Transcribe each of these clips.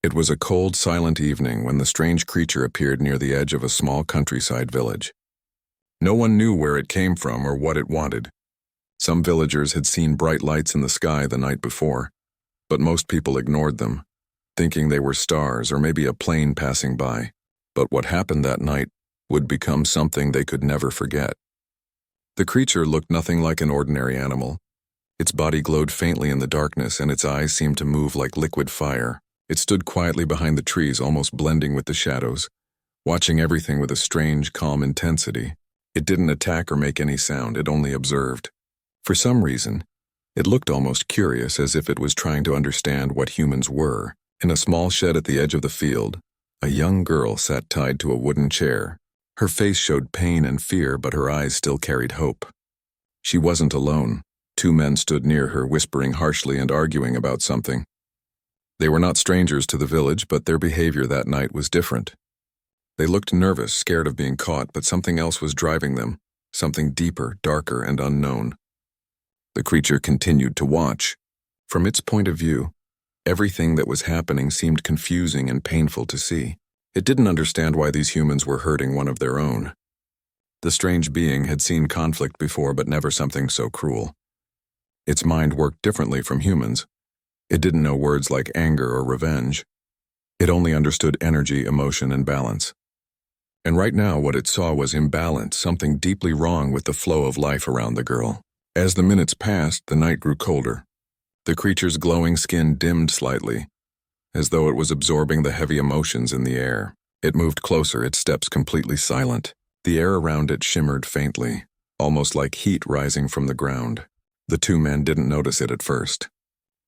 It was a cold, silent evening when the strange creature appeared near the edge of a small countryside village. No one knew where it came from or what it wanted. Some villagers had seen bright lights in the sky the night before, but most people ignored them, thinking they were stars or maybe a plane passing by. But what happened that night would become something they could never forget. The creature looked nothing like an ordinary animal. Its body glowed faintly in the darkness, and its eyes seemed to move like liquid fire. It stood quietly behind the trees, almost blending with the shadows, watching everything with a strange, calm intensity. It didn't attack or make any sound, it only observed. For some reason, it looked almost curious, as if it was trying to understand what humans were. In a small shed at the edge of the field, a young girl sat tied to a wooden chair. Her face showed pain and fear, but her eyes still carried hope. She wasn't alone. Two men stood near her, whispering harshly and arguing about something. They were not strangers to the village, but their behavior that night was different. They looked nervous, scared of being caught, but something else was driving them, something deeper, darker, and unknown. The creature continued to watch. From its point of view, everything that was happening seemed confusing and painful to see. It didn't understand why these humans were hurting one of their own. The strange being had seen conflict before, but never something so cruel. Its mind worked differently from humans. It didn't know words like anger or revenge. It only understood energy, emotion, and balance. And right now, what it saw was imbalance, something deeply wrong with the flow of life around the girl. As the minutes passed, the night grew colder. The creature's glowing skin dimmed slightly, as though it was absorbing the heavy emotions in the air. It moved closer, its steps completely silent. The air around it shimmered faintly, almost like heat rising from the ground. The two men didn't notice it at first.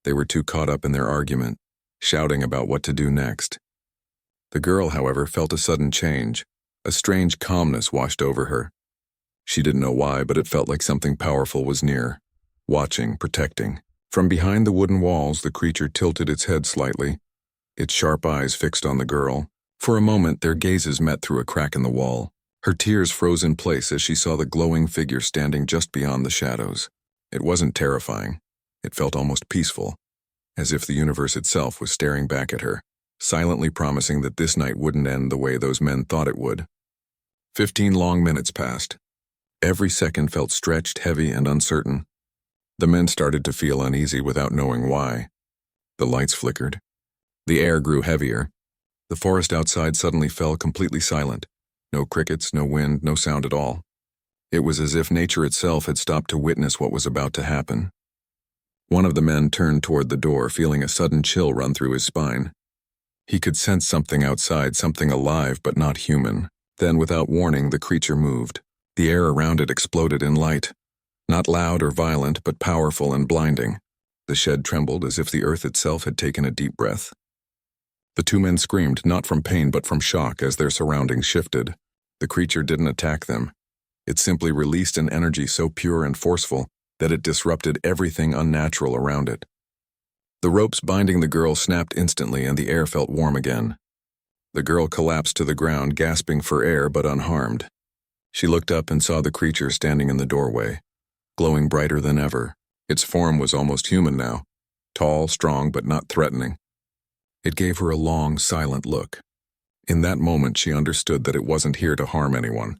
They were too caught up in their argument, shouting about what to do next. The girl, however, felt a sudden change. A strange calmness washed over her. She didn't know why, but it felt like something powerful was near, watching, protecting. From behind the wooden walls, the creature tilted its head slightly, its sharp eyes fixed on the girl. For a moment, their gazes met through a crack in the wall. Her tears froze in place as she saw the glowing figure standing just beyond the shadows. It wasn't terrifying. It felt almost peaceful, as if the universe itself was staring back at her, silently promising that this night wouldn't end the way those men thought it would. 15 long minutes passed. Every second felt stretched, heavy, and uncertain. The men started to feel uneasy without knowing why. The lights flickered. The air grew heavier. The forest outside suddenly fell completely silent. No crickets, no wind, no sound at all. It was as if nature itself had stopped to witness what was about to happen. One of the men turned toward the door, feeling a sudden chill run through his spine. He could sense something outside, something alive but not human. Then, without warning, the creature moved. The air around it exploded in light. Not loud or violent, but powerful and blinding. The shed trembled as if the earth itself had taken a deep breath. The two men screamed, not from pain but from shock, as their surroundings shifted. The creature didn't attack them. It simply released an energy so pure and forceful that it disrupted everything unnatural around it. The ropes binding the girl snapped instantly, and the air felt warm again. The girl collapsed to the ground, gasping for air but unharmed. She looked up and saw the creature standing in the doorway, glowing brighter than ever. Its form was almost human now, tall, strong, but not threatening. It gave her a long, silent look. In that moment, she understood that it wasn't here to harm anyone.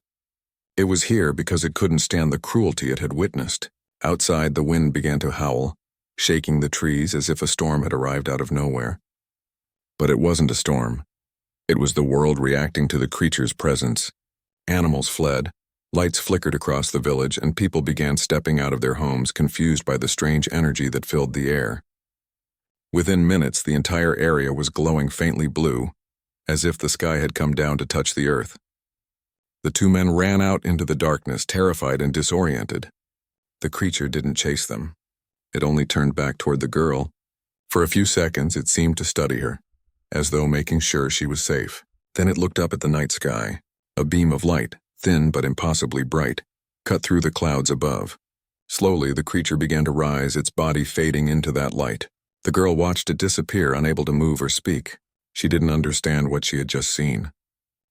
It was here because it couldn't stand the cruelty it had witnessed. Outside, the wind began to howl, shaking the trees as if a storm had arrived out of nowhere. But it wasn't a storm. It was the world reacting to the creature's presence. Animals fled, lights flickered across the village, and people began stepping out of their homes, confused by the strange energy that filled the air. Within minutes, the entire area was glowing faintly blue, as if the sky had come down to touch the earth. The two men ran out into the darkness, terrified and disoriented. The creature didn't chase them. It only turned back toward the girl. For a few seconds, it seemed to study her, as though making sure she was safe. Then it looked up at the night sky. A beam of light, thin but impossibly bright, cut through the clouds above. Slowly, the creature began to rise, its body fading into that light. The girl watched it disappear, unable to move or speak. She didn't understand what she had just seen.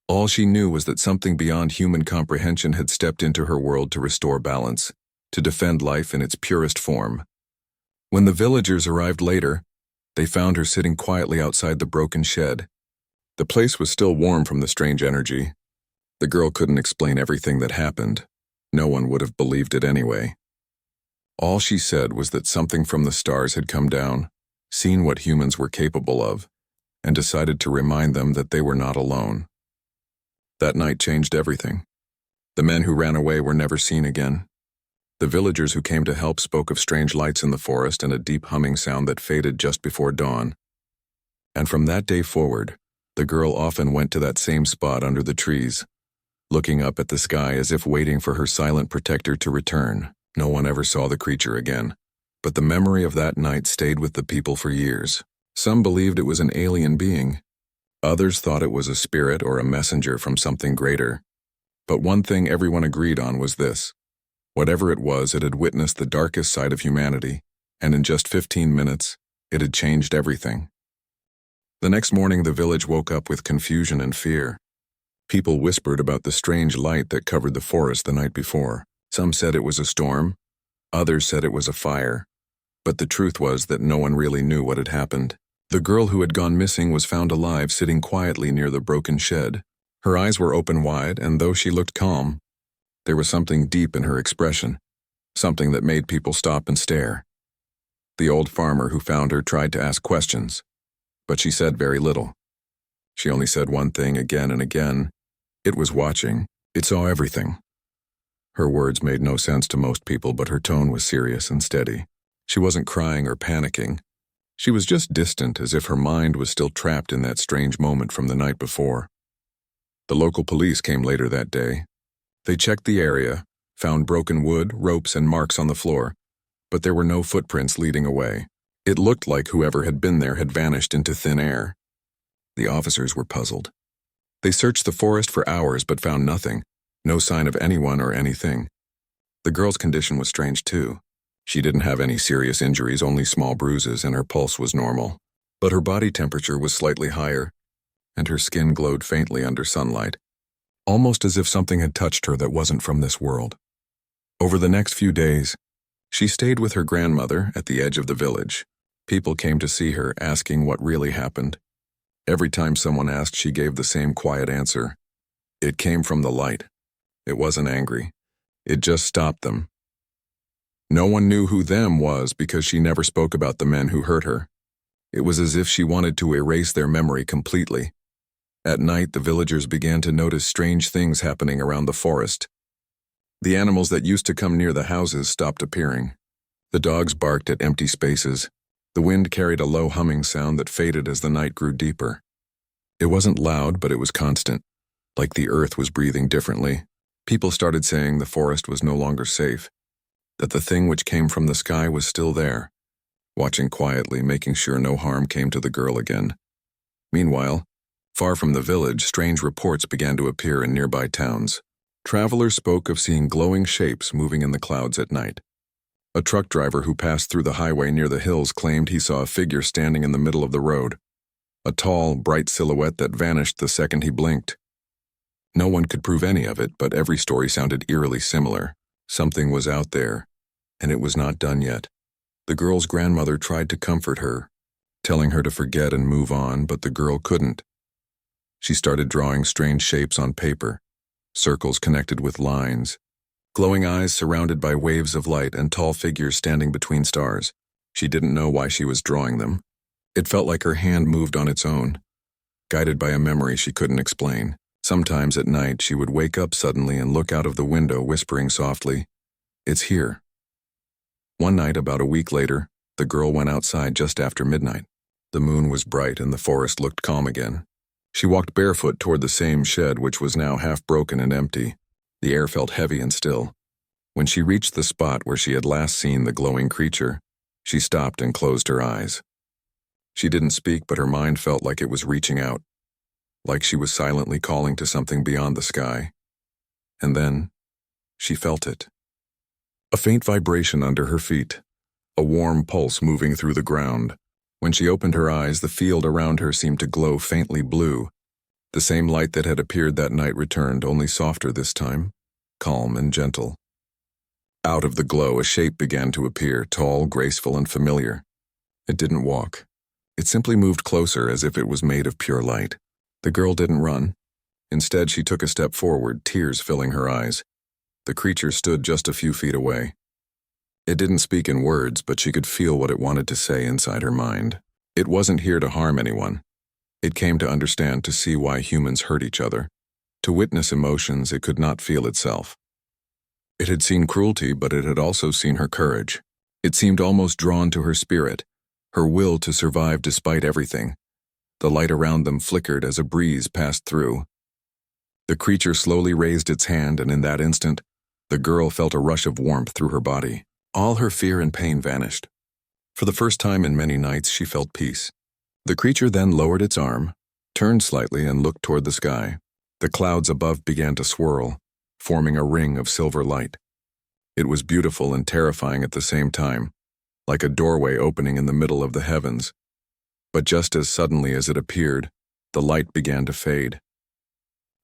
All she knew was that something beyond human comprehension had stepped into her world to restore balance, to defend life in its purest form. When the villagers arrived later, They found her sitting quietly outside the broken shed. The place was still warm from the strange energy. The girl couldn't explain everything that happened. No one would have believed it anyway. All she said was that something from the stars had come down, seen what humans were capable of, and decided to remind them that they were not alone. That night changed everything. The men who ran away were never seen again. The villagers who came to help spoke of strange lights in the forest and a deep humming sound that faded just before dawn. And from that day forward, the girl often went to that same spot under the trees, looking up at the sky as if waiting for her silent protector to return. No one ever saw the creature again, but the memory of that night stayed with the people for years. Some believed it was an alien being. Others thought it was a spirit or a messenger from something greater. But one thing everyone agreed on was this. Whatever it was, it had witnessed the darkest side of humanity, and in just 15 minutes, it had changed everything. The next morning, the village woke up with confusion and fear. People whispered about the strange light that covered the forest the night before. Some said it was a storm, others said it was a fire, but the truth was that no one really knew what had happened. The girl who had gone missing was found alive sitting quietly near the broken shed. Her eyes were open wide, and though she looked calm, there was something deep in her expression, something that made people stop and stare. The old farmer who found her tried to ask questions, but she said very little. She only said one thing again and again. It was watching. It saw everything. Her words made no sense to most people, but her tone was serious and steady. She wasn't crying or panicking. She was just distant, as if her mind was still trapped in that strange moment from the night before. The local police came later that day. They checked the area, found broken wood, ropes, and marks on the floor, but there were no footprints leading away. It looked like whoever had been there had vanished into thin air. The officers were puzzled. They searched the forest for hours but found nothing. No sign of anyone or anything. The girl's condition was strange too. She didn't have any serious injuries, only small bruises, and her pulse was normal. But her body temperature was slightly higher, and her skin glowed faintly under sunlight, almost as if something had touched her that wasn't from this world. Over the next few days, she stayed with her grandmother at the edge of the village. People came to see her, asking what really happened. Every time someone asked, she gave the same quiet answer. It came from the light. It wasn't angry. It just stopped them. No one knew who them was because she never spoke about the men who hurt her. It was as if she wanted to erase their memory completely. At night, the villagers began to notice strange things happening around the forest. The animals that used to come near the houses stopped appearing. The dogs barked at empty spaces. The wind carried a low humming sound that faded as the night grew deeper. It wasn't loud, but it was constant, like the earth was breathing differently. People started saying the forest was no longer safe, that the thing which came from the sky was still there, watching quietly, making sure no harm came to the girl again. Meanwhile, far from the village, strange reports began to appear in nearby towns. Travelers spoke of seeing glowing shapes moving in the clouds at night. A truck driver who passed through the highway near the hills claimed he saw a figure standing in the middle of the road, a tall, bright silhouette that vanished the second he blinked. No one could prove any of it, but every story sounded eerily similar. Something was out there, and it was not done yet. The girl's grandmother tried to comfort her, telling her to forget and move on, but the girl couldn't. She started drawing strange shapes on paper, circles connected with lines, glowing eyes surrounded by waves of light, and tall figures standing between stars. She didn't know why she was drawing them. It felt like her hand moved on its own, guided by a memory she couldn't explain. Sometimes at night, she would wake up suddenly and look out of the window, whispering softly, "It's here." One night, about a week later, the girl went outside just after midnight. The moon was bright and the forest looked calm again. She walked barefoot toward the same shed, which was now half broken and empty. The air felt heavy and still. When she reached the spot where she had last seen the glowing creature, she stopped and closed her eyes. She didn't speak, but her mind felt like it was reaching out, like she was silently calling to something beyond the sky. And then, she felt it. A faint vibration under her feet, a warm pulse moving through the ground. When she opened her eyes, the field around her seemed to glow faintly blue. The same light that had appeared that night returned, only softer this time, calm and gentle. Out of the glow, a shape began to appear, tall, graceful, and familiar. It didn't walk. It simply moved closer as if it was made of pure light. The girl didn't run. Instead, she took a step forward, tears filling her eyes. The creature stood just a few feet away. It didn't speak in words, but she could feel what it wanted to say inside her mind. It wasn't here to harm anyone. It came to understand, to see why humans hurt each other, to witness emotions it could not feel itself. It had seen cruelty, but it had also seen her courage. It seemed almost drawn to her spirit, her will to survive despite everything. The light around them flickered as a breeze passed through. The creature slowly raised its hand, and in that instant, the girl felt a rush of warmth through her body. All her fear and pain vanished. For the first time in many nights, she felt peace. The creature then lowered its arm, turned slightly, and looked toward the sky. The clouds above began to swirl, forming a ring of silver light. It was beautiful and terrifying at the same time, like a doorway opening in the middle of the heavens. But just as suddenly as it appeared, the light began to fade.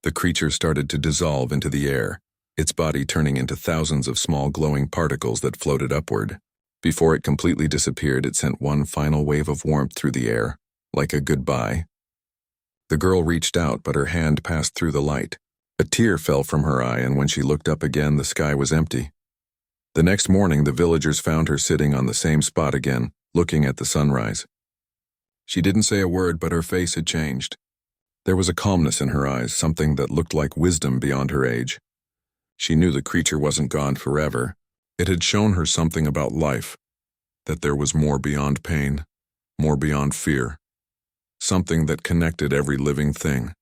The creature started to dissolve into the air, its body turning into thousands of small glowing particles that floated upward. Before it completely disappeared, it sent one final wave of warmth through the air, like a goodbye. The girl reached out, but her hand passed through the light. A tear fell from her eye, and when she looked up again, the sky was empty. The next morning, the villagers found her sitting on the same spot again, looking at the sunrise. She didn't say a word, but her face had changed. There was a calmness in her eyes, something that looked like wisdom beyond her age. She knew the creature wasn't gone forever. It had shown her something about life, that there was more beyond pain, more beyond fear, something that connected every living thing.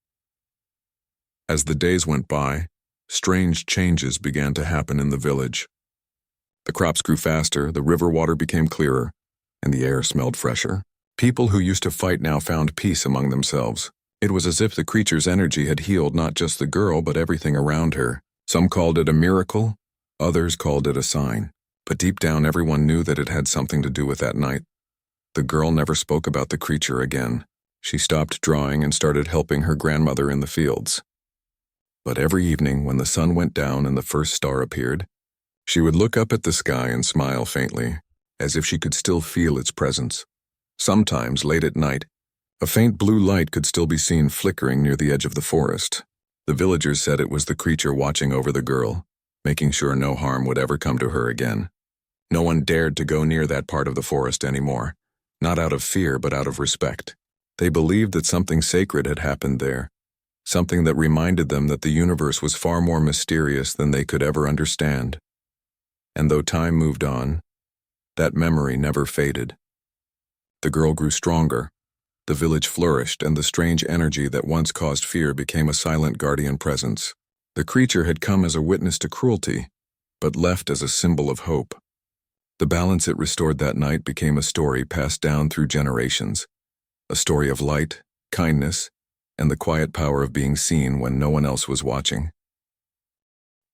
As the days went by, strange changes began to happen in the village. The crops grew faster, the river water became clearer, and the air smelled fresher. People who used to fight now found peace among themselves. It was as if the creature's energy had healed not just the girl, but everything around her. Some called it a miracle, others called it a sign. But deep down, everyone knew that it had something to do with that night. The girl never spoke about the creature again. She stopped drawing and started helping her grandmother in the fields. But every evening, when the sun went down and the first star appeared, she would look up at the sky and smile faintly, as if she could still feel its presence. Sometimes, late at night, a faint blue light could still be seen flickering near the edge of the forest. The villagers said it was the creature watching over the girl, making sure no harm would ever come to her again. No one dared to go near that part of the forest anymore, not out of fear but out of respect. They believed that something sacred had happened there, something that reminded them that the universe was far more mysterious than they could ever understand. And though time moved on, that memory never faded. The girl grew stronger, the village flourished, and the strange energy that once caused fear became a silent guardian presence. The creature had come as a witness to cruelty, but left as a symbol of hope. The balance it restored that night became a story passed down through generations, a story of light, kindness, and the quiet power of being seen when no one else was watching.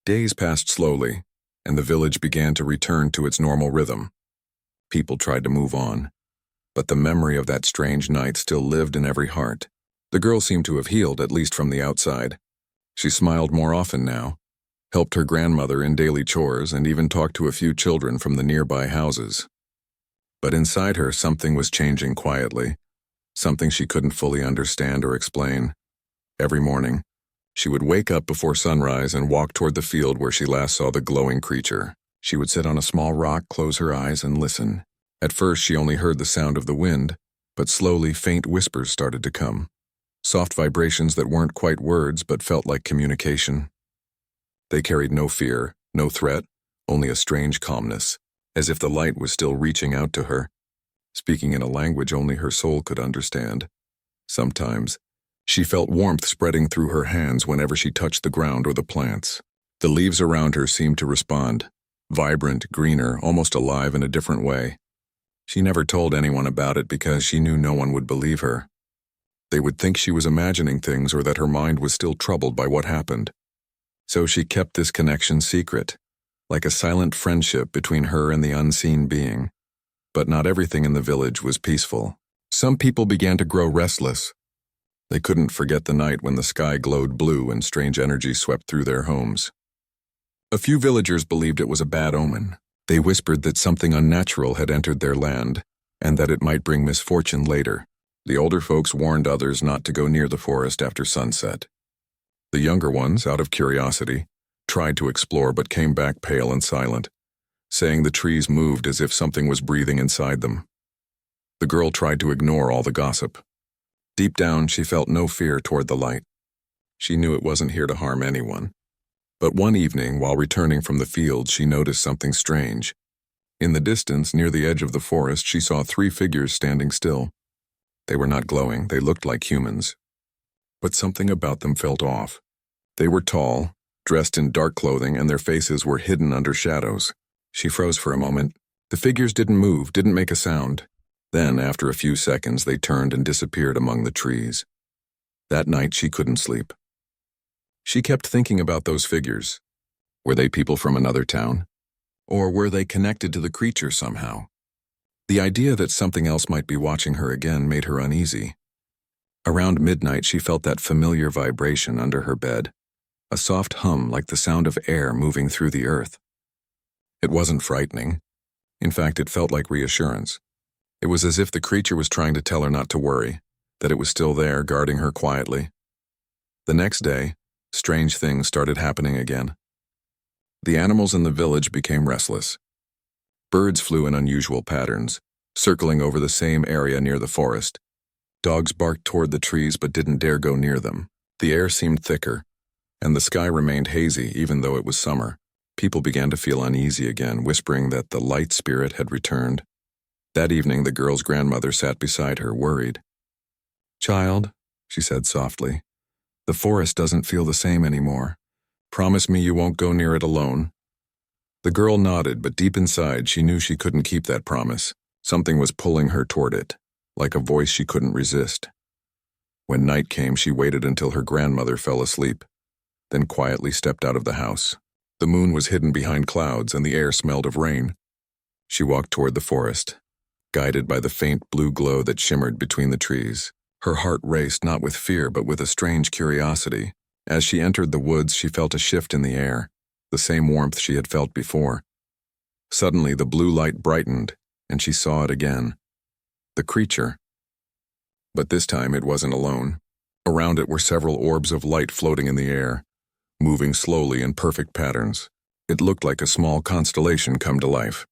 Days passed slowly, and the village began to return to its normal rhythm. People tried to move on, but the memory of that strange night still lived in every heart. The girl seemed to have healed, at least from the outside. She smiled more often now, helped her grandmother in daily chores, and even talked to a few children from the nearby houses. But inside her, something was changing quietly, something she couldn't fully understand or explain. Every morning, she would wake up before sunrise and walk toward the field where she last saw the glowing creature. She would sit on a small rock, close her eyes, and listen. At first, she only heard the sound of the wind, but slowly faint whispers started to come. Soft vibrations that weren't quite words but felt like communication. They carried no fear, no threat, only a strange calmness, as if the light was still reaching out to her, speaking in a language only her soul could understand. Sometimes, she felt warmth spreading through her hands whenever she touched the ground or the plants. The leaves around her seemed to respond, vibrant, greener, almost alive in a different way. She never told anyone about it because she knew no one would believe her. They would think she was imagining things or that her mind was still troubled by what happened. So she kept this connection secret, like a silent friendship between her and the unseen being. But not everything in the village was peaceful. Some people began to grow restless. They couldn't forget the night when the sky glowed blue and strange energy swept through their homes. A few villagers believed it was a bad omen. They whispered that something unnatural had entered their land, and that it might bring misfortune later. The older folks warned others not to go near the forest after sunset. The younger ones, out of curiosity, tried to explore but came back pale and silent, saying the trees moved as if something was breathing inside them. The girl tried to ignore all the gossip. Deep down, she felt no fear toward the light. She knew it wasn't here to harm anyone. But one evening, while returning from the field, she noticed something strange. In the distance, near the edge of the forest, she saw 3 figures standing still. They were not glowing, they looked like humans. But something about them felt off. They were tall, dressed in dark clothing, and their faces were hidden under shadows. She froze for a moment. The figures didn't move, didn't make a sound. Then, after a few seconds, they turned and disappeared among the trees. That night, she couldn't sleep. She kept thinking about those figures. Were they people from another town? Or were they connected to the creature somehow? The idea that something else might be watching her again made her uneasy. Around midnight, she felt that familiar vibration under her bed, a soft hum like the sound of air moving through the earth. It wasn't frightening. In fact, it felt like reassurance. It was as if the creature was trying to tell her not to worry, that it was still there, guarding her quietly. The next day, strange things started happening again. The animals in the village became restless. Birds flew in unusual patterns, circling over the same area near the forest. Dogs barked toward the trees but didn't dare go near them. The air seemed thicker, and the sky remained hazy even though it was summer. People began to feel uneasy again, whispering that the light spirit had returned. That evening, the girl's grandmother sat beside her, worried. "Child," she said softly, "the forest doesn't feel the same anymore. Promise me you won't go near it alone." The girl nodded, but deep inside, she knew she couldn't keep that promise. Something was pulling her toward it, like a voice she couldn't resist. When night came, she waited until her grandmother fell asleep, then quietly stepped out of the house. The moon was hidden behind clouds, and the air smelled of rain. She walked toward the forest, guided by the faint blue glow that shimmered between the trees. Her heart raced not with fear but with a strange curiosity. As she entered the woods, she felt a shift in the air, the same warmth she had felt before. Suddenly, the blue light brightened, and she saw it again. The creature. But this time it wasn't alone. Around it were several orbs of light floating in the air, moving slowly in perfect patterns. It looked like a small constellation come to life.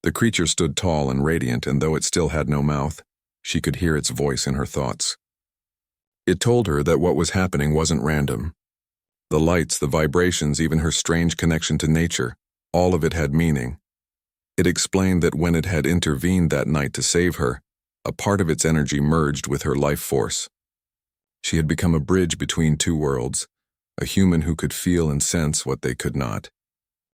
The creature stood tall and radiant, and though it still had no mouth, she could hear its voice in her thoughts. It told her that what was happening wasn't random. The lights, the vibrations, even her strange connection to nature, all of it had meaning. It explained that when it had intervened that night to save her, a part of its energy merged with her life force. She had become a bridge between 2 worlds, a human who could feel and sense what they could not.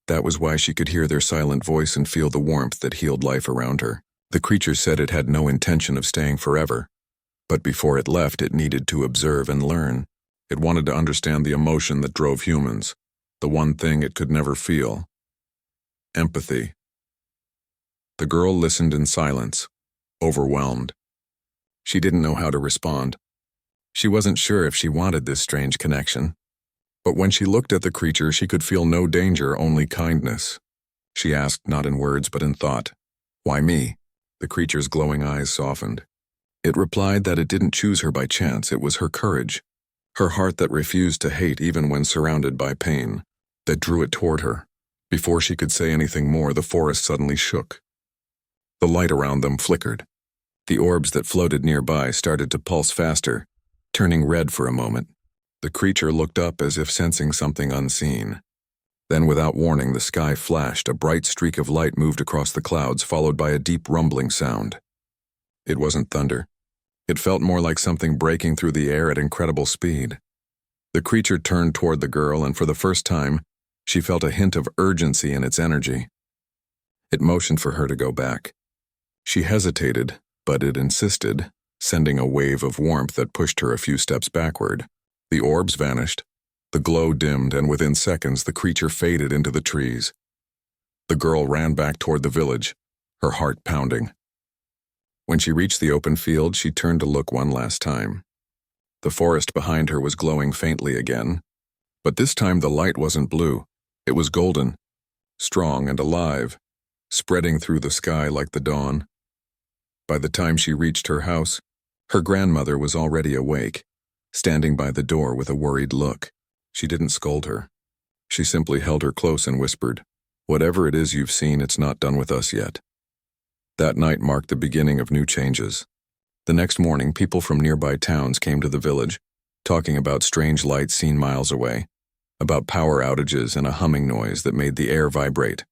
That was why she could hear their silent voice and feel the warmth that healed life around her. The creature said it had no intention of staying forever, but before it left, it needed to observe and learn. It wanted to understand the emotion that drove humans, the one thing it could never feel: empathy. The girl listened in silence, overwhelmed. She didn't know how to respond. She wasn't sure if she wanted this strange connection. But when she looked at the creature, she could feel no danger, only kindness. She asked, not in words but in thought, "Why me?" The creature's glowing eyes softened. It replied that it didn't choose her by chance, it was her courage, her heart that refused to hate even when surrounded by pain, that drew it toward her. Before she could say anything more, the forest suddenly shook. The light around them flickered. The orbs that floated nearby started to pulse faster, turning red for a moment. The creature looked up as if sensing something unseen. Then, without warning, the sky flashed. A bright streak of light moved across the clouds, followed by a deep rumbling sound. It wasn't thunder. It felt more like something breaking through the air at incredible speed. The creature turned toward the girl, and for the first time, she felt a hint of urgency in its energy. It motioned for her to go back. She hesitated, but it insisted, sending a wave of warmth that pushed her a few steps backward. The orbs vanished, the glow dimmed, and within seconds the creature faded into the trees. The girl ran back toward the village, her heart pounding. When she reached the open field, she turned to look one last time. The forest behind her was glowing faintly again, but this time the light wasn't blue. It was golden, strong and alive, spreading through the sky like the dawn. By the time she reached her house, her grandmother was already awake, standing by the door with a worried look. She didn't scold her. She simply held her close and whispered, "Whatever it is you've seen, it's not done with us yet." That night marked the beginning of new changes. The next morning, people from nearby towns came to the village, talking about strange lights seen miles away, about power outages and a humming noise that made the air vibrate.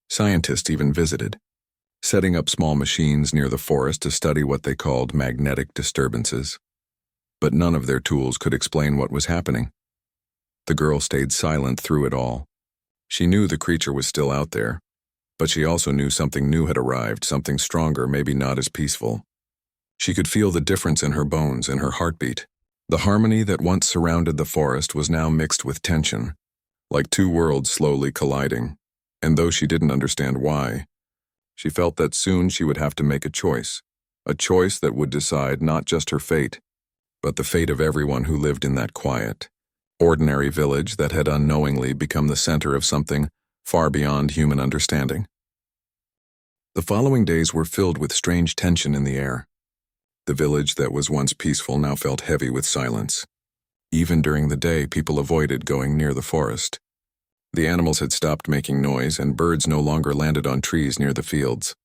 Scientists even visited, setting up small machines near the forest to study what they called magnetic disturbances. But none of their tools could explain what was happening. The girl stayed silent through it all. She knew the creature was still out there, but she also knew something new had arrived, something stronger, maybe not as peaceful. She could feel the difference in her bones, in her heartbeat. The harmony that once surrounded the forest was now mixed with tension, like two worlds slowly colliding. And though she didn't understand why, she felt that soon she would have to make a choice that would decide not just her fate, but the fate of everyone who lived in that quiet, ordinary village that had unknowingly become the center of something far beyond human understanding. The following days were filled with strange tension in the air. The village that was once peaceful now felt heavy with silence. Even during the day, people avoided going near the forest. The animals had stopped making noise, and birds no longer landed on trees near the fields.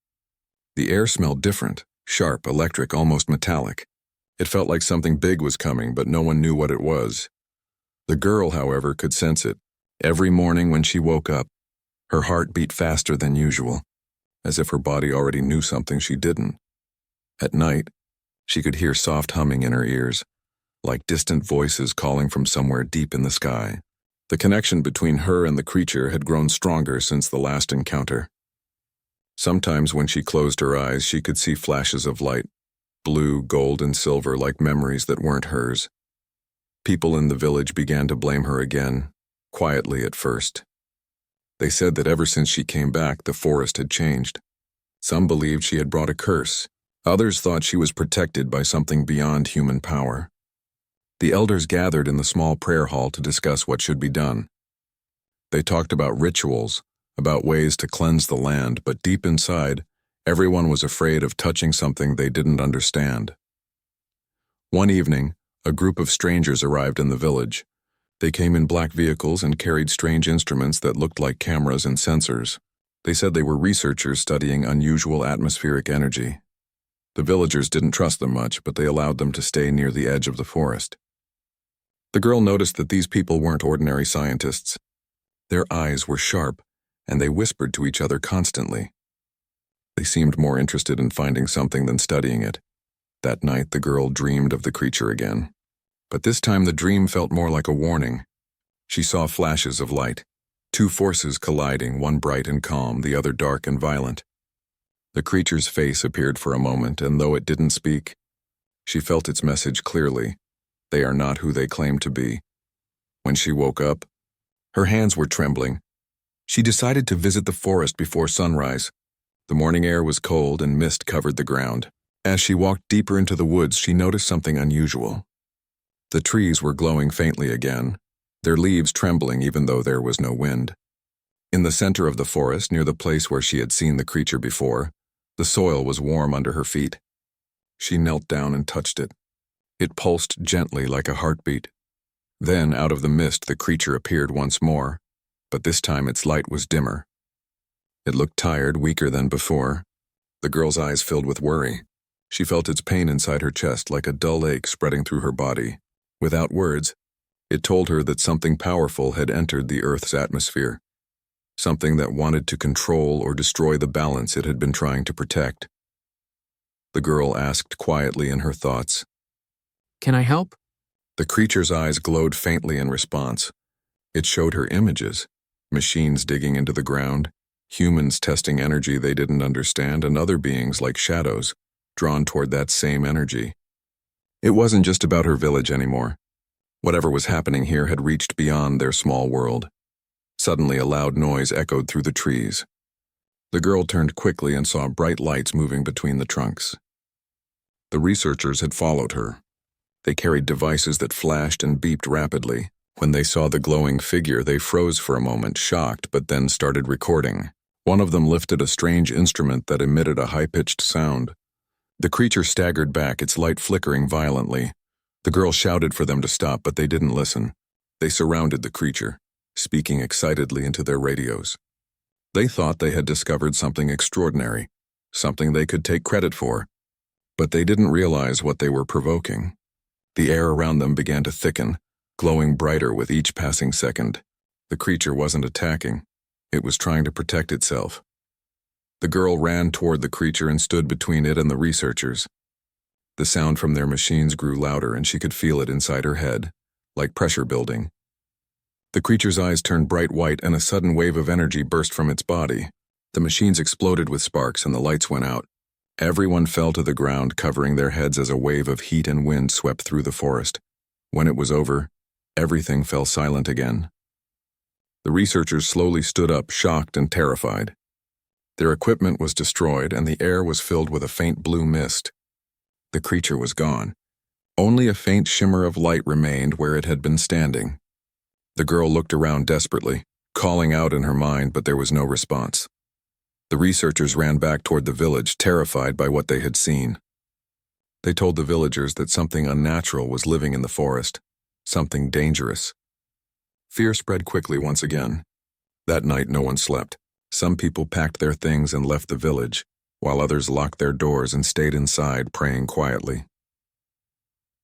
The air smelled different, sharp, electric, almost metallic. It felt like something big was coming, but no one knew what it was. The girl, however, could sense it. Every morning when she woke up, her heart beat faster than usual, as if her body already knew something she didn't. At night, she could hear soft humming in her ears, like distant voices calling from somewhere deep in the sky. The connection between her and the creature had grown stronger since the last encounter. Sometimes when she closed her eyes, she could see flashes of light, blue, gold, and silver, like memories that weren't hers. People in the village began to blame her again, quietly at first. They said that ever since she came back, the forest had changed. Some believed she had brought a curse. Others thought she was protected by something beyond human power. The elders gathered in the small prayer hall to discuss what should be done. They talked about rituals, about ways to cleanse the land, but deep inside, everyone was afraid of touching something they didn't understand. One evening, a group of strangers arrived in the village. They came in black vehicles and carried strange instruments that looked like cameras and sensors. They said they were researchers studying unusual atmospheric energy. The villagers didn't trust them much, but they allowed them to stay near the edge of the forest. The girl noticed that these people weren't ordinary scientists. Their eyes were sharp, and they whispered to each other constantly. They seemed more interested in finding something than studying it. That night, the girl dreamed of the creature again. But this time the dream felt more like a warning. She saw flashes of light, two forces colliding, one bright and calm, the other dark and violent. The creature's face appeared for a moment, and though it didn't speak, she felt its message clearly. They are not who they claim to be. When she woke up, her hands were trembling. She decided to visit the forest before sunrise. The morning air was cold and mist covered the ground. As she walked deeper into the woods, she noticed something unusual. The trees were glowing faintly again, their leaves trembling even though there was no wind. In the center of the forest, near the place where she had seen the creature before, the soil was warm under her feet. She knelt down and touched it. It pulsed gently like a heartbeat. Then, out of the mist, the creature appeared once more, but this time its light was dimmer. It looked tired, weaker than before. The girl's eyes filled with worry. She felt its pain inside her chest like a dull ache spreading through her body. Without words, it told her that something powerful had entered the Earth's atmosphere, something that wanted to control or destroy the balance it had been trying to protect. The girl asked quietly in her thoughts, "Can I help?" The creature's eyes glowed faintly in response. It showed her images, machines digging into the ground, humans testing energy they didn't understand, and other beings like shadows, drawn toward that same energy. It wasn't just about her village anymore. Whatever was happening here had reached beyond their small world. Suddenly, a loud noise echoed through the trees. The girl turned quickly and saw bright lights moving between the trunks. The researchers had followed her. They carried devices that flashed and beeped rapidly. When they saw the glowing figure, they froze for a moment, shocked, but then started recording. One of them lifted a strange instrument that emitted a high-pitched sound, The creature staggered back, its light flickering violently. The girl shouted for them to stop, but they didn't listen. They surrounded the creature, speaking excitedly into their radios. They thought they had discovered something extraordinary, something they could take credit for. But they didn't realize what they were provoking. The air around them began to thicken, glowing brighter with each passing second. The creature wasn't attacking. It was trying to protect itself. The girl ran toward the creature and stood between it and the researchers. The sound from their machines grew louder, and she could feel it inside her head, like pressure building. The creature's eyes turned bright white, and a sudden wave of energy burst from its body. The machines exploded with sparks, and the lights went out. Everyone fell to the ground, covering their heads as a wave of heat and wind swept through the forest. When it was over, everything fell silent again. The researchers slowly stood up, shocked and terrified. Their equipment was destroyed, and the air was filled with a faint blue mist. The creature was gone. Only a faint shimmer of light remained where it had been standing. The girl looked around desperately, calling out in her mind, but there was no response. The researchers ran back toward the village, terrified by what they had seen. They told the villagers that something unnatural was living in the forest, something dangerous. Fear spread quickly once again. That night no one slept. Some people packed their things and left the village, while others locked their doors and stayed inside, praying quietly.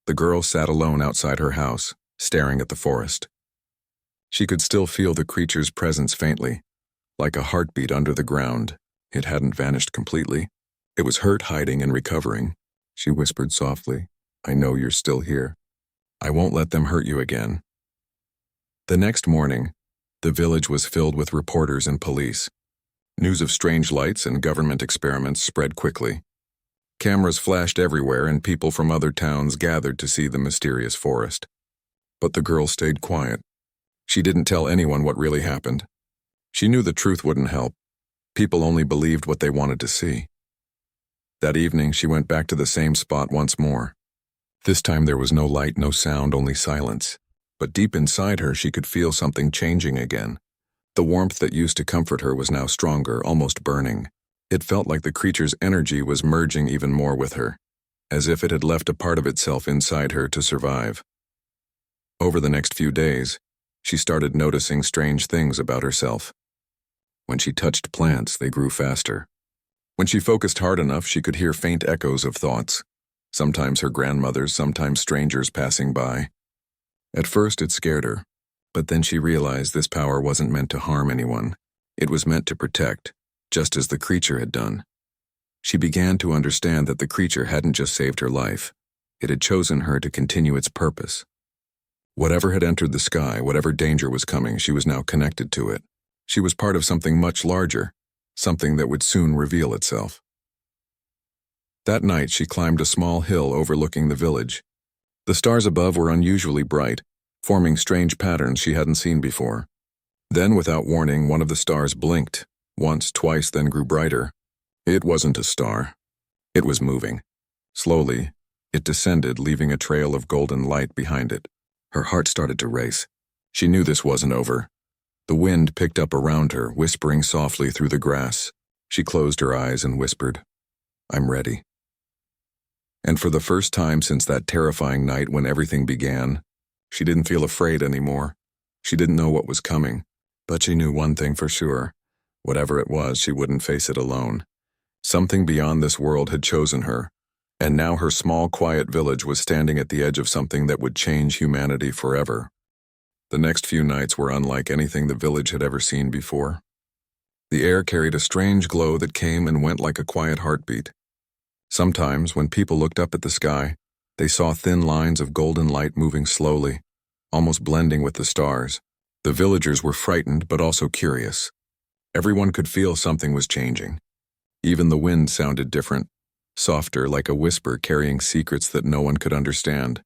The girl sat alone outside her house, staring at the forest. She could still feel the creature's presence faintly, like a heartbeat under the ground. It hadn't vanished completely. It was hurt, hiding, and recovering. She whispered softly, "I know you're still here. I won't let them hurt you again." The next morning, the village was filled with reporters and police. News of strange lights and government experiments spread quickly. Cameras flashed everywhere, and people from other towns gathered to see the mysterious forest. But the girl stayed quiet. She didn't tell anyone what really happened. She knew the truth wouldn't help. People only believed what they wanted to see. That evening, she went back to the same spot once more. This time there was no light, no sound, only silence. But deep inside her, she could feel something changing again. The warmth that used to comfort her was now stronger, almost burning. It felt like the creature's energy was merging even more with her, as if it had left a part of itself inside her to survive. Over the next few days, she started noticing strange things about herself. When she touched plants, they grew faster. When she focused hard enough, she could hear faint echoes of thoughts, sometimes her grandmother's, sometimes strangers passing by. At first, it scared her, but then she realized this power wasn't meant to harm anyone. It was meant to protect, just as the creature had done. She began to understand that the creature hadn't just saved her life. It had chosen her to continue its purpose. Whatever had entered the sky, whatever danger was coming, she was now connected to it. She was part of something much larger, something that would soon reveal itself. That night, she climbed a small hill overlooking the village. The stars above were unusually bright, forming strange patterns she hadn't seen before. Then, without warning, one of the stars blinked, once, twice, then grew brighter. It wasn't a star. It was moving. Slowly, it descended, leaving a trail of golden light behind it. Her heart started to race. She knew this wasn't over. The wind picked up around her, whispering softly through the grass. She closed her eyes and whispered, "I'm ready." And for the first time since that terrifying night when everything began, she didn't feel afraid anymore. She didn't know what was coming, but she knew one thing for sure. Whatever it was, she wouldn't face it alone. Something beyond this world had chosen her, and now her small, quiet village was standing at the edge of something that would change humanity forever. The next few nights were unlike anything the village had ever seen before. The air carried a strange glow that came and went like a quiet heartbeat. Sometimes, when people looked up at the sky, they saw thin lines of golden light moving slowly, almost blending with the stars. The villagers were frightened but also curious. Everyone could feel something was changing. Even the wind sounded different, softer, like a whisper carrying secrets that no one could understand.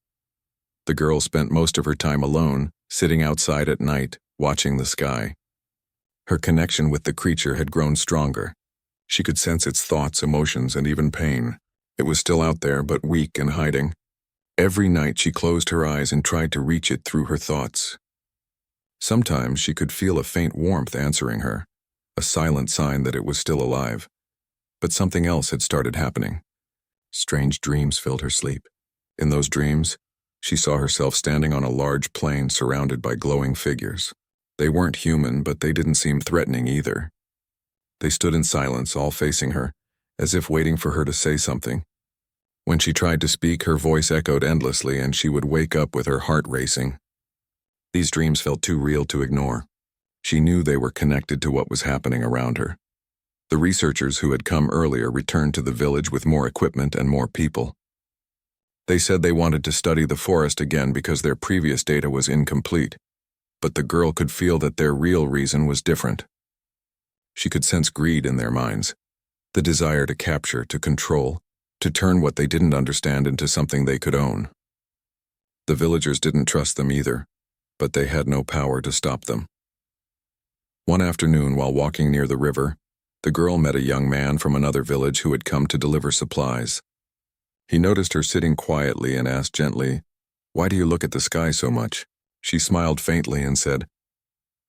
The girl spent most of her time alone, sitting outside at night, watching the sky. Her connection with the creature had grown stronger. She could sense its thoughts, emotions, and even pain. It was still out there, but weak and hiding. Every night she closed her eyes and tried to reach it through her thoughts. Sometimes she could feel a faint warmth answering her, a silent sign that it was still alive. But something else had started happening. Strange dreams filled her sleep. In those dreams, she saw herself standing on a large plain surrounded by glowing figures. They weren't human, but they didn't seem threatening either. They stood in silence, all facing her, as if waiting for her to say something. When she tried to speak, her voice echoed endlessly, and she would wake up with her heart racing. These dreams felt too real to ignore. She knew they were connected to what was happening around her. The researchers who had come earlier returned to the village with more equipment and more people. They said they wanted to study the forest again because their previous data was incomplete, but the girl could feel that their real reason was different. She could sense greed in their minds, the desire to capture, to control, to turn what they didn't understand into something they could own. The villagers didn't trust them either, but they had no power to stop them. One afternoon, while walking near the river, the girl met a young man from another village who had come to deliver supplies. He noticed her sitting quietly and asked gently, "Why do you look at the sky so much?" She smiled faintly and said,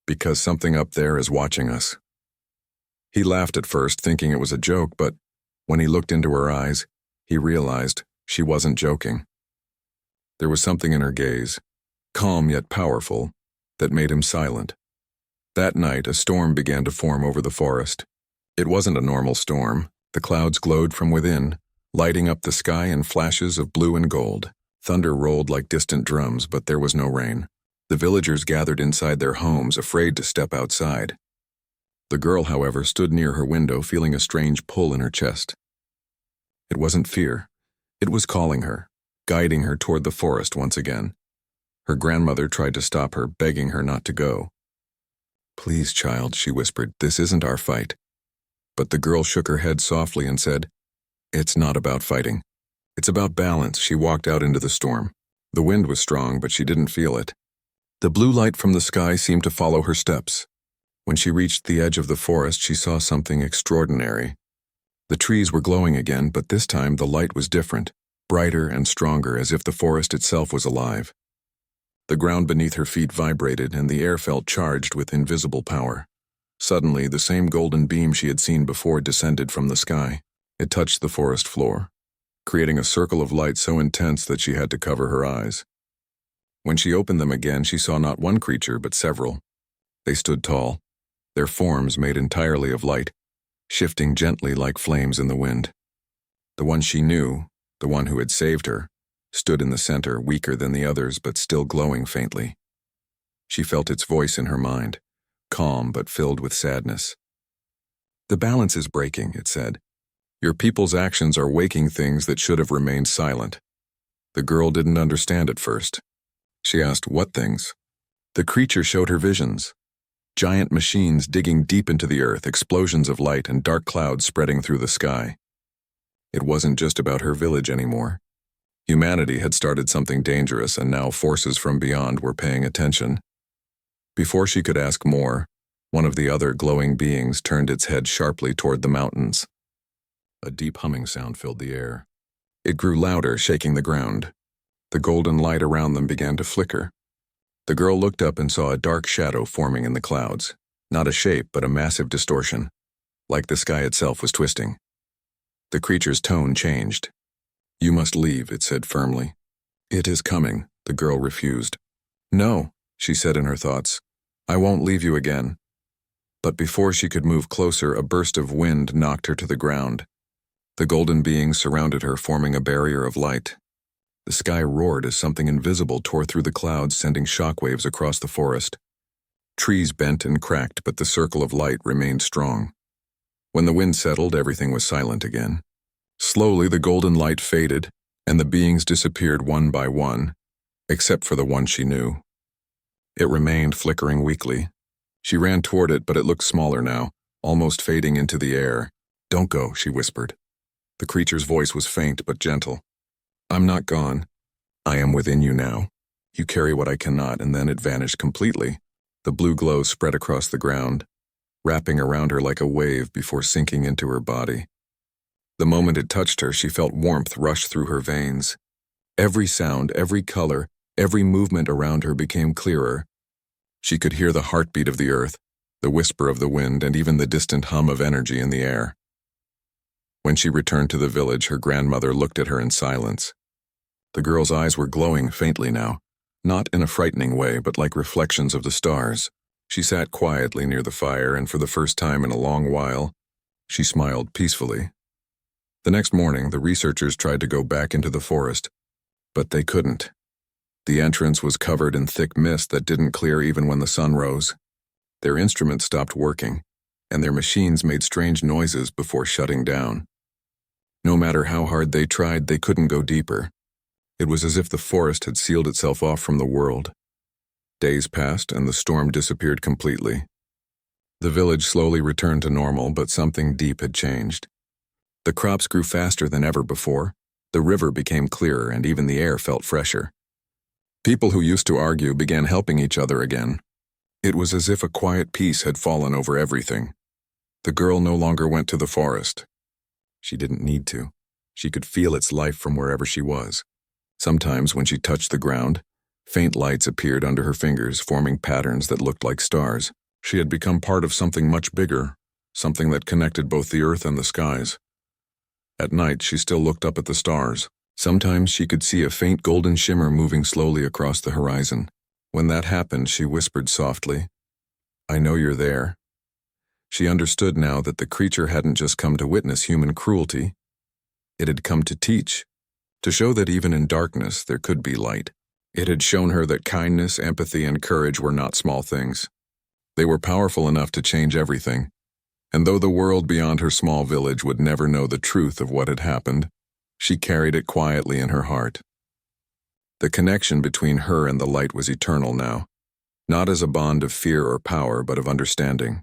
"Because something up there is watching us." He laughed at first, thinking it was a joke, but when he looked into her eyes, he realized she wasn't joking. There was something in her gaze, calm yet powerful, that made him silent. That night, a storm began to form over the forest. It wasn't a normal storm. The clouds glowed from within, lighting up the sky in flashes of blue and gold. Thunder rolled like distant drums, but there was no rain. The villagers gathered inside their homes, afraid to step outside. The girl, however, stood near her window, feeling a strange pull in her chest. It wasn't fear. It was calling her, guiding her toward the forest once again. Her grandmother tried to stop her, begging her not to go. "Please, child," she whispered, "this isn't our fight." But the girl shook her head softly and said, "It's not about fighting. It's about balance." She walked out into the storm. The wind was strong, but she didn't feel it. The blue light from the sky seemed to follow her steps. When she reached the edge of the forest, she saw something extraordinary. The trees were glowing again, but this time the light was different, brighter and stronger, as if the forest itself was alive. The ground beneath her feet vibrated, and the air felt charged with invisible power. Suddenly, the same golden beam she had seen before descended from the sky. It touched the forest floor, creating a circle of light so intense that she had to cover her eyes. When she opened them again, she saw not one creature, but several. They stood tall, their forms made entirely of light, shifting gently like flames in the wind. The one she knew, the one who had saved her, stood in the center, weaker than the others, but still glowing faintly. She felt its voice in her mind, calm but filled with sadness. "The balance is breaking," it said. "Your people's actions are waking things that should have remained silent." The girl didn't understand at first. She asked, "What things?" The creature showed her visions. Giant machines digging deep into the earth, explosions of light, and dark clouds spreading through the sky. It wasn't just about her village anymore. Humanity had started something dangerous, and now forces from beyond were paying attention. Before she could ask more, one of the other glowing beings turned its head sharply toward the mountains. A deep humming sound filled the air. It grew louder, shaking the ground. The golden light around them began to flicker. The girl looked up and saw a dark shadow forming in the clouds. Not a shape, but a massive distortion, like the sky itself was twisting. The creature's tone changed. "You must leave," it said firmly. "It is coming," the girl refused. "No," she said in her thoughts. "I won't leave you again." But before she could move closer, a burst of wind knocked her to the ground. The golden beings surrounded her, forming a barrier of light. The sky roared as something invisible tore through the clouds, sending shockwaves across the forest. Trees bent and cracked, but the circle of light remained strong. When the wind settled, everything was silent again. Slowly, the golden light faded, and the beings disappeared one by one, except for the one she knew. It remained flickering weakly. She ran toward it, but it looked smaller now, almost fading into the air. "Don't go," she whispered. The creature's voice was faint but gentle. "I'm not gone. I am within you now. You carry what I cannot," and then it vanished completely. The blue glow spread across the ground, wrapping around her like a wave before sinking into her body. The moment it touched her, she felt warmth rush through her veins. Every sound, every color, every movement around her became clearer. She could hear the heartbeat of the earth, the whisper of the wind, and even the distant hum of energy in the air. When she returned to the village, her grandmother looked at her in silence. The girl's eyes were glowing faintly now, not in a frightening way, but like reflections of the stars. She sat quietly near the fire, and for the first time in a long while, she smiled peacefully. The next morning, the researchers tried to go back into the forest, but they couldn't. The entrance was covered in thick mist that didn't clear even when the sun rose. Their instruments stopped working, and their machines made strange noises before shutting down. No matter how hard they tried, they couldn't go deeper. It was as if the forest had sealed itself off from the world. Days passed, and the storm disappeared completely. The village slowly returned to normal, but something deep had changed. The crops grew faster than ever before, the river became clearer, and even the air felt fresher. People who used to argue began helping each other again. It was as if a quiet peace had fallen over everything. The girl no longer went to the forest. She didn't need to. She could feel its life from wherever she was. Sometimes, when she touched the ground, faint lights appeared under her fingers, forming patterns that looked like stars. She had become part of something much bigger, something that connected both the earth and the skies. At night, she still looked up at the stars. Sometimes she could see a faint golden shimmer moving slowly across the horizon. When that happened, she whispered softly, "I know you're there." She understood now that the creature hadn't just come to witness human cruelty. It had come to teach, to show that even in darkness there could be light. It had shown her that kindness, empathy, and courage were not small things. They were powerful enough to change everything. And though the world beyond her small village would never know the truth of what had happened, she carried it quietly in her heart. The connection between her and the light was eternal now, not as a bond of fear or power, but of understanding.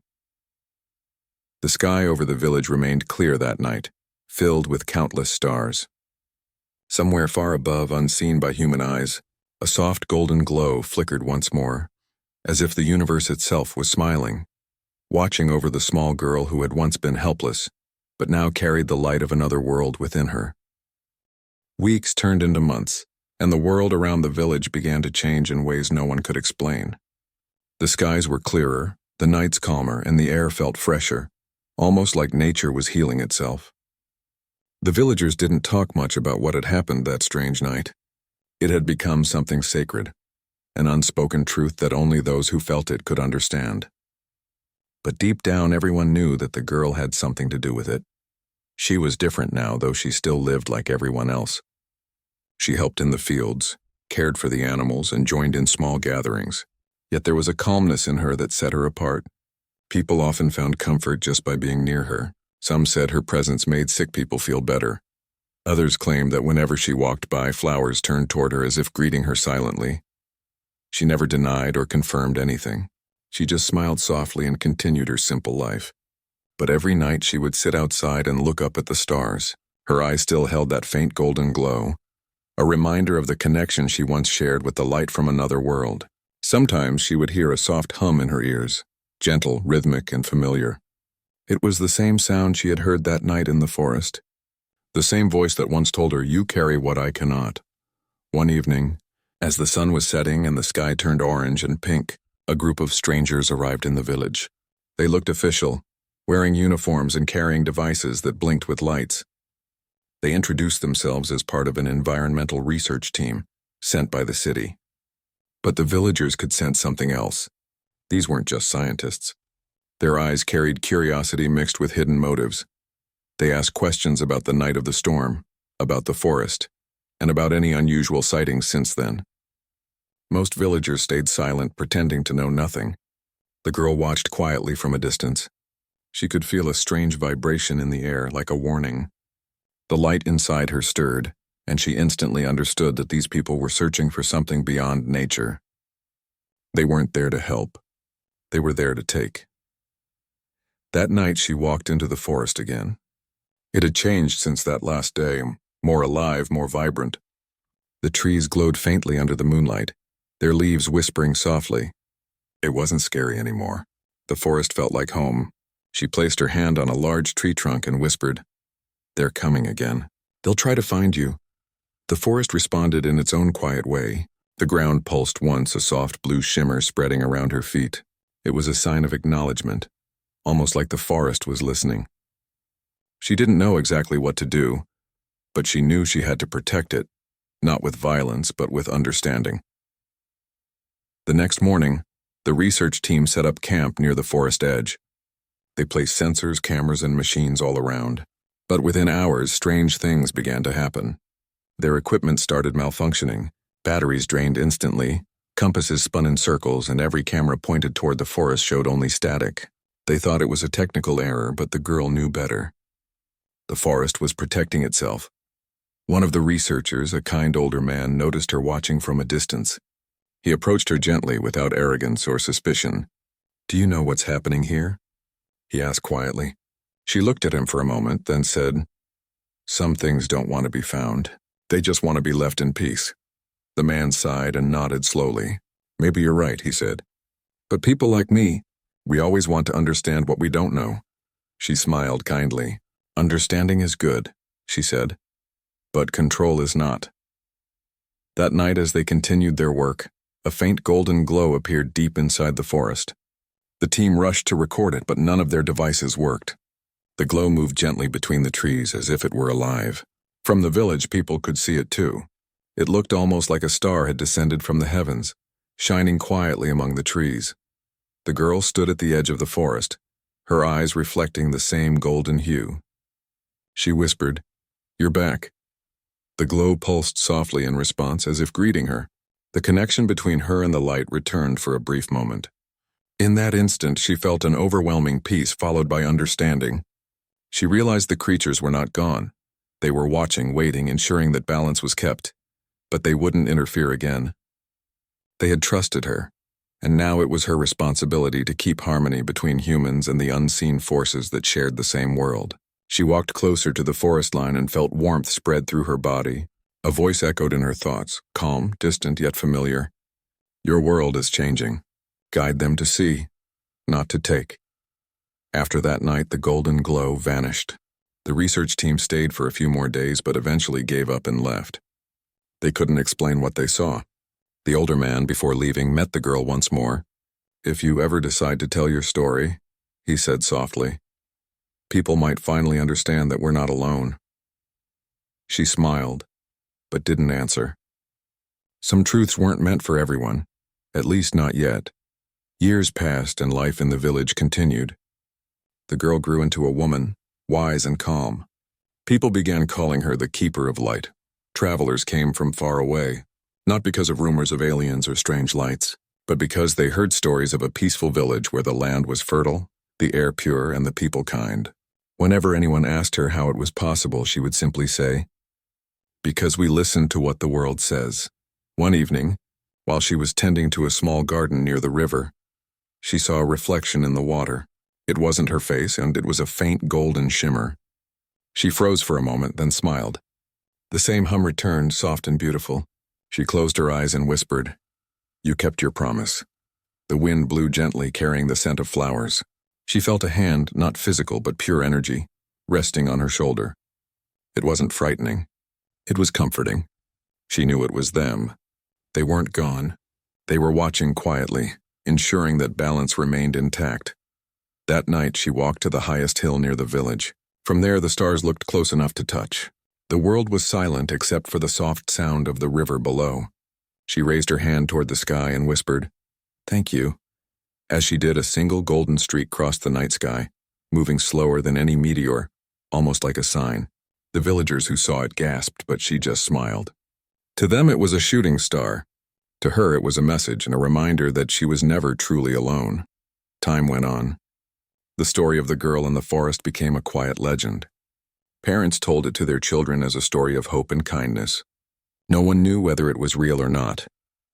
The sky over the village remained clear that night, filled with countless stars. Somewhere far above, unseen by human eyes, a soft golden glow flickered once more, as if the universe itself was smiling, watching over the small girl who had once been helpless, but now carried the light of another world within her. Weeks turned into months, and the world around the village began to change in ways no one could explain. The skies were clearer, the nights calmer, and the air felt fresher, almost like nature was healing itself. The villagers didn't talk much about what had happened that strange night. It had become something sacred, an unspoken truth that only those who felt it could understand. But deep down, everyone knew that the girl had something to do with it. She was different now, though she still lived like everyone else. She helped in the fields, cared for the animals, and joined in small gatherings. Yet there was a calmness in her that set her apart. People often found comfort just by being near her. Some said her presence made sick people feel better. Others claimed that whenever she walked by, flowers turned toward her as if greeting her silently. She never denied or confirmed anything. She just smiled softly and continued her simple life. But every night she would sit outside and look up at the stars. Her eyes still held that faint golden glow, a reminder of the connection she once shared with the light from another world. Sometimes she would hear a soft hum in her ears, gentle, rhythmic, and familiar. It was the same sound she had heard that night in the forest, the same voice that once told her, "You carry what I cannot." One evening, as the sun was setting and the sky turned orange and pink, a group of strangers arrived in the village. They looked official, wearing uniforms and carrying devices that blinked with lights. They introduced themselves as part of an environmental research team sent by the city. But the villagers could sense something else. These weren't just scientists. Their eyes carried curiosity mixed with hidden motives. They asked questions about the night of the storm, about the forest, and about any unusual sightings since then. Most villagers stayed silent, pretending to know nothing. The girl watched quietly from a distance. She could feel a strange vibration in the air, like a warning. The light inside her stirred, and she instantly understood that these people were searching for something beyond nature. They weren't there to help. They were there to take. That night she walked into the forest again. It had changed since that last day, more alive, more vibrant. The trees glowed faintly under the moonlight, their leaves whispering softly. It wasn't scary anymore. The forest felt like home. She placed her hand on a large tree trunk and whispered, "They're coming again. They'll try to find you." The forest responded in its own quiet way. The ground pulsed once, a soft blue shimmer spreading around her feet. It was a sign of acknowledgement, almost like the forest was listening. She didn't know exactly what to do, but she knew she had to protect it, not with violence, but with understanding. The next morning, the research team set up camp near the forest edge. They placed sensors, cameras, and machines all around. But within hours, strange things began to happen. Their equipment started malfunctioning, batteries drained instantly, compasses spun in circles, and every camera pointed toward the forest showed only static. They thought it was a technical error, but the girl knew better. The forest was protecting itself. One of the researchers, a kind older man, noticed her watching from a distance. He approached her gently without arrogance or suspicion. "Do you know what's happening here?" he asked quietly. She looked at him for a moment, then said, "Some things don't want to be found. They just want to be left in peace." The man sighed and nodded slowly. "Maybe you're right," he said. "But people like me, we always want to understand what we don't know." She smiled kindly. "Understanding is good," she said, "but control is not." That night, as they continued their work, a faint golden glow appeared deep inside the forest. The team rushed to record it, but none of their devices worked. The glow moved gently between the trees as if it were alive. From the village, people could see it too. It looked almost like a star had descended from the heavens, shining quietly among the trees. The girl stood at the edge of the forest, her eyes reflecting the same golden hue. She whispered, "You're back." The glow pulsed softly in response, as if greeting her. The connection between her and the light returned for a brief moment. In that instant, she felt an overwhelming peace followed by understanding. She realized the creatures were not gone. They were watching, waiting, ensuring that balance was kept. But they wouldn't interfere again. They had trusted her, and now it was her responsibility to keep harmony between humans and the unseen forces that shared the same world. She walked closer to the forest line and felt warmth spread through her body. A voice echoed in her thoughts, calm, distant, yet familiar. "Your world is changing. Guide them to see, not to take." After that night, the golden glow vanished. The research team stayed for a few more days, but eventually gave up and left. They couldn't explain what they saw. The older man, before leaving, met the girl once more. "If you ever decide to tell your story," he said softly, "people might finally understand that we're not alone." She smiled, but didn't answer. Some truths weren't meant for everyone, at least not yet. Years passed and life in the village continued. The girl grew into a woman, wise and calm. People began calling her the Keeper of Light. Travelers came from far away, not because of rumors of aliens or strange lights, but because they heard stories of a peaceful village where the land was fertile, the air pure, and the people kind. Whenever anyone asked her how it was possible, she would simply say, "Because we listen to what the world says." One evening, while she was tending to a small garden near the river, she saw a reflection in the water. It wasn't her face, and it was a faint golden shimmer. She froze for a moment, then smiled. The same hum returned, soft and beautiful. She closed her eyes and whispered, "You kept your promise." The wind blew gently, carrying the scent of flowers. She felt a hand, not physical but pure energy, resting on her shoulder. It wasn't frightening. It was comforting. She knew it was them. They weren't gone. They were watching quietly, ensuring that balance remained intact. That night, she walked to the highest hill near the village. From there, the stars looked close enough to touch. The world was silent except for the soft sound of the river below. She raised her hand toward the sky and whispered, "Thank you." As she did, a single golden streak crossed the night sky, moving slower than any meteor, almost like a sign. The villagers who saw it gasped, but she just smiled. To them, it was a shooting star. To her, it was a message and a reminder that she was never truly alone. Time went on. The story of the girl in the forest became a quiet legend. Parents told it to their children as a story of hope and kindness. No one knew whether it was real or not,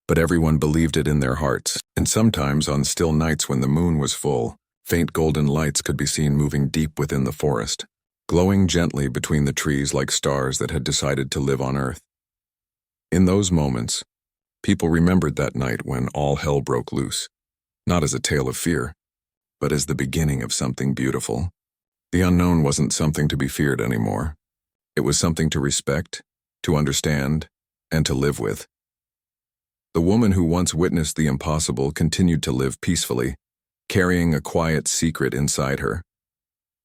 but everyone believed it in their hearts, and sometimes on still nights when the moon was full, faint golden lights could be seen moving deep within the forest, glowing gently between the trees like stars that had decided to live on Earth. In those moments, people remembered that night when all hell broke loose, not as a tale of fear, but as the beginning of something beautiful. The unknown wasn't something to be feared anymore. It was something to respect, to understand, and to live with. The woman who once witnessed the impossible continued to live peacefully, carrying a quiet secret inside her.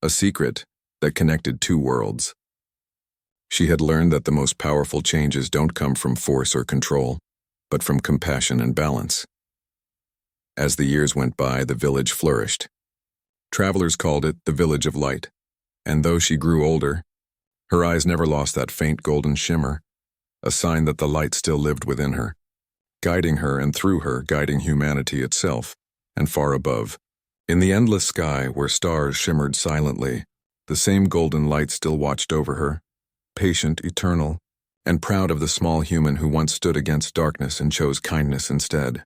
A secret that connected two worlds. She had learned that the most powerful changes don't come from force or control, but from compassion and balance. As the years went by, the village flourished. Travelers called it the Village of Light, and though she grew older, her eyes never lost that faint golden shimmer, a sign that the light still lived within her, guiding her and through her, guiding humanity itself, and far above. In the endless sky, where stars shimmered silently, the same golden light still watched over her, patient, eternal, and proud of the small human who once stood against darkness and chose kindness instead.